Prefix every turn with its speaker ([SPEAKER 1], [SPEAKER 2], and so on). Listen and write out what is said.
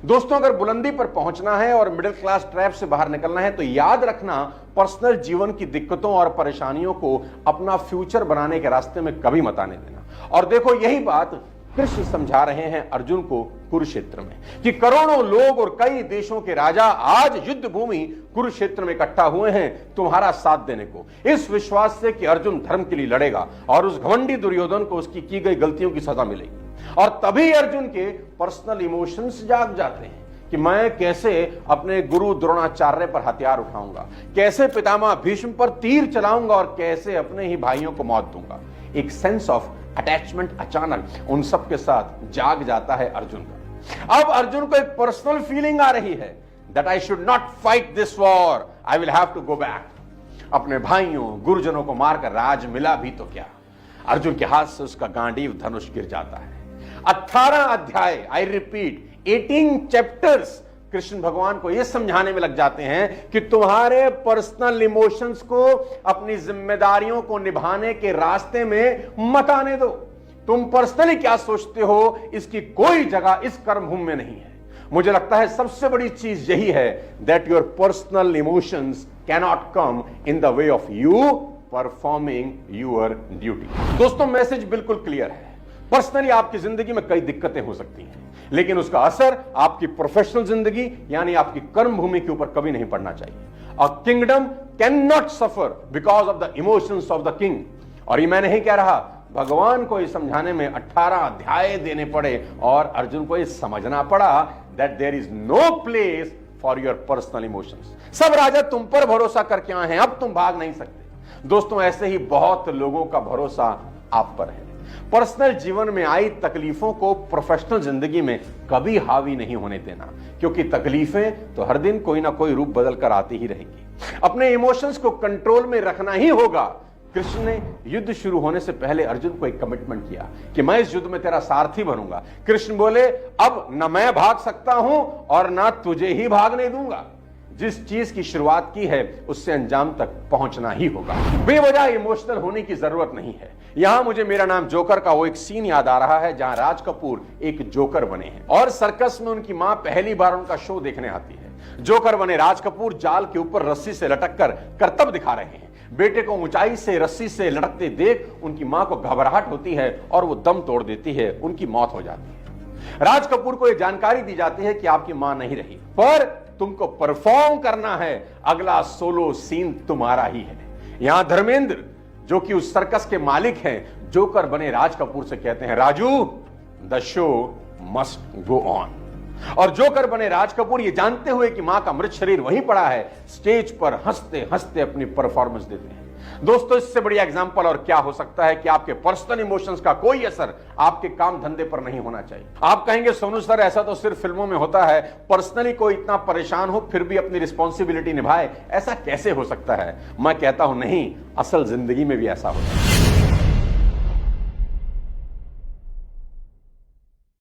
[SPEAKER 1] दोस्तों, अगर बुलंदी पर पहुंचना है और मिडिल क्लास ट्रैप से बाहर निकलना है तो याद रखना, पर्सनल जीवन की दिक्कतों और परेशानियों को अपना फ्यूचर बनाने के रास्ते में कभी मत आने देना। और देखो, यही बात कृष्ण समझा रहे हैं अर्जुन को कुरुक्षेत्र में कि करोड़ों लोग और कई देशों के राजा आज युद्ध भूमि कुरुक्षेत्र में इकट्ठा हुए हैं तुम्हारा साथ देने को, इस विश्वास से कि अर्जुन धर्म के लिए लड़ेगा और उस घमंडी दुर्योधन को उसकी की गई गलतियों की सजा मिलेगी। और तभी अर्जुन के पर्सनल इमोशंस जाग जाते हैं कि मैं कैसे अपने गुरु द्रोणाचार्य पर हथियार उठाऊंगा, कैसे पितामह भीष्म पर तीर चलाऊंगा और कैसे अपने ही भाइयों को मौत दूंगा। एक सेंस ऑफ अटैचमेंट अचानक उन सब के साथ जाग जाता है अर्जुन का। अब अर्जुन को एक पर्सनल फीलिंग आ रही है that I should not fight this war, I will have to go back. अपने भाइयों गुरुजनों को मारकर राज मिला भी तो क्या। अर्जुन के हाथ से उसका गांडीव धनुष गिर जाता है। 18 अध्याय, आई रिपीट 18 चैप्टर्स कृष्ण भगवान को यह समझाने में लग जाते हैं कि तुम्हारे पर्सनल इमोशंस को अपनी जिम्मेदारियों को निभाने के रास्ते में मत आने दो। तुम पर्सनली क्या सोचते हो इसकी कोई जगह इस कर्मभूमि में नहीं है। मुझे लगता है सबसे बड़ी चीज यही है that your personal emotions cannot come in the way of you performing your duty. दोस्तों, मैसेज बिल्कुल क्लियर है। पर्सनली आपकी जिंदगी में कई दिक्कतें हो सकती हैं, लेकिन उसका असर आपकी प्रोफेशनल जिंदगी यानी आपकी कर्म भूमि के ऊपर कभी नहीं पड़ना चाहिए। A kingdom can not suffer because of the emotions of the king. और ये मैं नहीं कह रहा, भगवान को ये समझाने में 18 अध्याय देने पड़े और अर्जुन को ये समझना पड़ा that there is no place for your personal emotions. सब राजा तुम पर भरोसा करके आए हैं, अब तुम भाग नहीं सकते। दोस्तों, ऐसे ही बहुत लोगों का भरोसा आप पर है। पर्सनल जीवन में आई तकलीफों को प्रोफेशनल जिंदगी में कभी हावी नहीं होने देना, क्योंकि तकलीफें तो हर दिन कोई ना कोई रूप बदल कर आती ही रहेंगी। अपने इमोशंस को कंट्रोल में रखना ही होगा। कृष्ण ने युद्ध शुरू होने से पहले अर्जुन को एक कमिटमेंट किया कि मैं इस युद्ध में तेरा सारथी बनूंगा। कृष्ण बोले, अब न मैं भाग सकता हूं और ना तुझे ही भागने दूंगा। जिस चीज की शुरुआत की है उससे अंजाम तक पहुंचना ही होगा। बेवजह इमोशनल होने की जरूरत नहीं है। यहां मुझे मेरा नाम जोकर का वो एक सीन याद आ रहा है जहां राज कपूर एक जोकर बने हैं और सर्कस में उनकी मां पहली बार उनका शो देखने आती है। जोकर बने राज कपूर जाल के ऊपर रस्सी से लटक कर करतब दिखा रहे हैं। बेटे को ऊंचाई से रस्सी से लटकते देख उनकी मां को घबराहट होती है और वो दम तोड़ देती है, उनकी मौत हो जाती है। राज कपूर को यह जानकारी दी जाती है कि आपकी मां नहीं रही, पर तुमको परफॉर्म करना है, अगला सोलो सीन तुम्हारा ही है। यहां धर्मेंद्र जो कि उस सर्कस के मालिक हैं, जोकर बने राज कपूर से कहते हैं, Raju the show must go on. और जोकर बने राज कपूर ये जानते हुए कि मां का मृत शरीर वहीं पड़ा है, स्टेज पर हंसते हंसते अपनी परफॉर्मेंस देते हैं। दोस्तों, इससे बढ़िया एग्जांपल और क्या हो सकता है कि आपके पर्सनल इमोशंस का कोई असर आपके काम धंधे पर नहीं होना चाहिए। आप कहेंगे, सोनू सर ऐसा तो सिर्फ फिल्मों में होता है, पर्सनली कोई इतना परेशान हो फिर भी अपनी रिस्पॉन्सिबिलिटी निभाए, ऐसा कैसे हो सकता है? मैं कहता हूं नहीं, असल जिंदगी में भी ऐसा होता है।